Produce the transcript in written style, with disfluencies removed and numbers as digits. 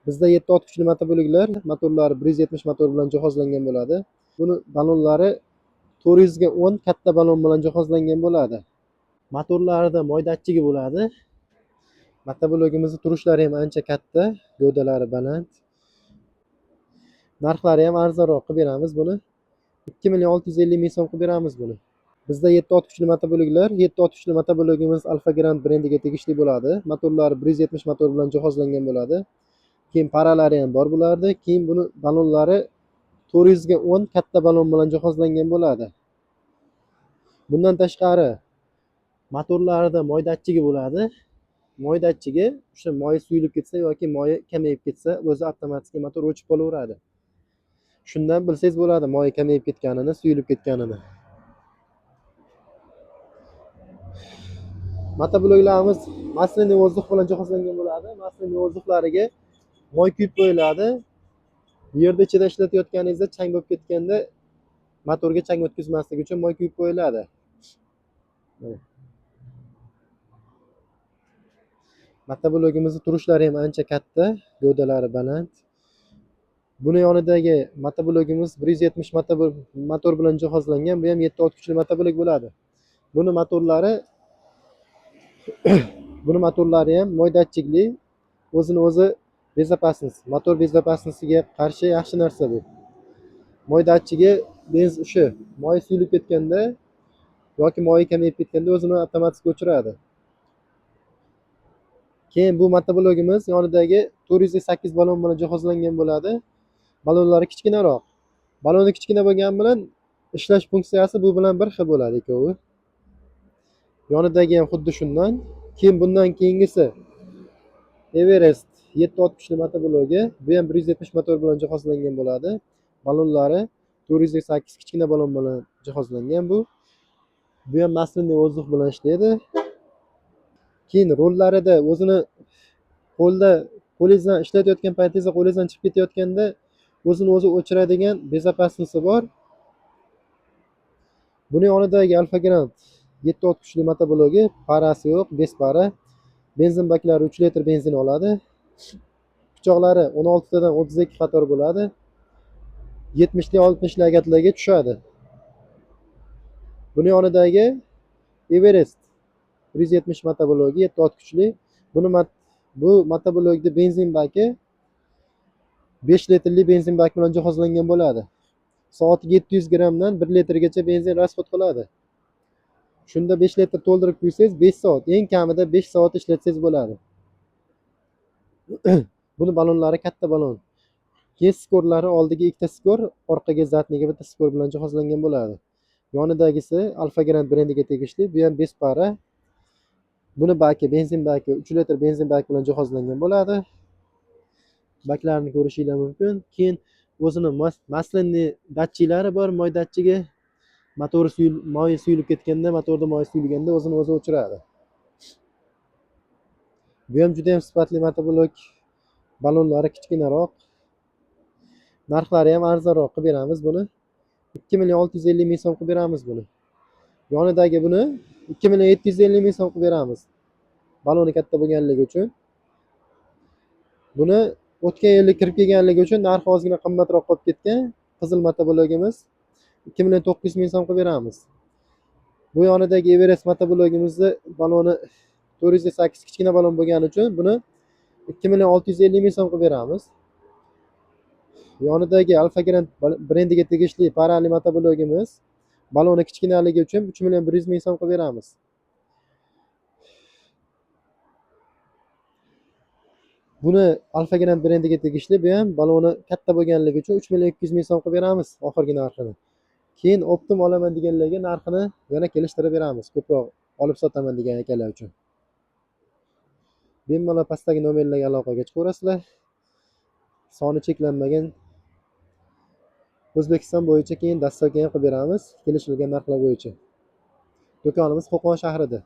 Bizda 7 ot kuchli motobo'liklar, motorlari 170 motor bilan jihozlangan bo'ladi. Buni balonlari 400 ga 10 katta balon bilan jihozlangan bo'ladi. Motorlarida moy datchigi bo'ladi. Motobologimizning turishlari ham ancha katta, gavdalari baland. Narxlari ham arzonroq qilib beramiz buni. 2.650 ming so'm qilib beramiz buni. Bizda 7 ot kuchli motobo'liklar, 7 ot kuchli motobologimiz Alfa Grand brendiga tegishli bo'ladi. Motorlari 170 motor bilan jihozlangan bo'ladi. Keyin paralari ham bor bo'lardi. Keyin buni balonlari 400 ga 10 katta balon bilan jihozlangan bo'ladi. Bundan tashqari motorlarida moy datchigi bo'ladi. Moy datchigi o'sha moyi suyulib ketsa yoki moyi kamayib ketsa, o'zi avtomatik motor o'chib qolaveradi. Shundan bilsangiz bo'ladi moyi kamayib ketganini, suyulib ketganini. Motobloklarimiz masliniy vozdux bilan jihozlangan bo'ladi. Masliniy vozdukhlariga moy quyib qo'yiladi. Yerda ichida ishlatayotganingizda chang bo'lib ketganda motorga chang o'tkazmaslik uchun moy quyib qo'yiladi. Motoblogimizning turishlari ham ancha katta, gavdalari baland. Buni yonidagi motoblogimiz 170 motor bilan jihozlangan. Bu ham 7 ot kuchli motoblok bo'ladi. Buni motorlari ham moy datchigli, o'zini o'zi bezopasnost, motor bezopasnostiga qarshi yaxshi narsa bu. Moy datchigi o'sha moy suyulib ketganda yoki moyi kamayib ketganda o'zini avtomatik o'chiradi. Keyin bu motoblogimiz yonidagi 408 balon bilan jihozlangan bo'ladi. Balonlari kichkinaroq. Baloni kichkina bo'lgani bilan ishlash funksiyasi bu bilan bir xil bo'ladi ikkovi. Yonidagi ham xuddi shundan. Keyin bundan keyingisi Everest 7 ot kuchli motoblogi. Bu ham 170 motor bilan jihozlangan bo'ladi. Balonlari 408 kichkina balon bilan jihozlangan bu. Bu ham masliniy vozdux bilan ishlaydi. Keyin rollarida o'zini qo'lingizdan ishlatayotgan paytingizda qo'lingizdan chiqib ketayotganda o'zini o'zi o'chiradigan bezopasnosti bor. Buni yonidagi Alfa Grand 7 ot kuchli motoblogi, parasi yo'q, bespara. Benzin baklari 3 litr benzin oladi. Pichoqlari 16 tadan 32 qator bo'ladi. 70 60 lagatlarga tushadi. Buni yonidagi Everest 170 motoblogi 7 ot kuchli. Bu motoblogda benzin baki 5 litrli benzin bak bilan jihozlangan bo'ladi. Soatiga 700 grammdan 1 litrgacha benzin rasxod qiladi. Shunda 5 litr to'ldirib qo'ysangiz 5 soat, eng kamida 5 soat ishlatsangiz bo'ladi. Buni balonlari katta balon. Keyin skorlari oldiga ikkita skor, orqaga zatniga bitta skor bilan jihozlangan bo'ladi. Yonidagisi Alfa Grand brendiga tegishli, bu ham bespara. Buni baki benzin baki 3 litr benzin bak bilan jihozlangan bo'ladi. Baklarini ko'rishingiz mumkin. Keyin o'zini masliniy datchiklari bor, moy datchigi. Moyi suyulib ketganda, motorda moy suyulganda o'zini o'zi o'chiradi. Bu ham juda ham sifatli motoblok. Balonlari kichkinaroq. Narxlari ham arzonroq qilib beramiz buni. 2.650 ming so'm qilib beramiz buni. Yonidagi buni 2.750 ming so'm qilib beramiz. Baloni katta bo'lganligi uchun. Buni o'tgan yilda kirib kelganligi uchun narxi ozgina qimmatroq qolib ketgan. Qizil motoblogimiz 2.900 ming so'm qilib beramiz. Bu yonidagi Everest motoblogimizning baloni 408 kichkina balon bo'lgani uchun buni 2.650 ming so'm qilib beramiz. Yonidagi Alfa Grand brendiga tegishli parali motoblogimiz baloni kichkinaligi uchun 3.100 ming so'm qilib beramiz. Buni Alfa Grand brendiga tegishli, bu ham baloni katta bo'lganligi uchun 3.200 ming so'm qilib beramiz oxirgi narxini. Keyin optim olaman deganlarga narxini yana kelishtirib beramiz, ko'proq olib sotaman degan ekanlar uchun. Bemalol pastdagi nomerlarga aloqaga chiqaverasizlar. Soni cheklanmagan. O'zbekiston bo'yicha keyin dastavka ham qilib beramiz, kelishilgan narxlar bo'yicha. Do'konimiz Qo'qon shahrida.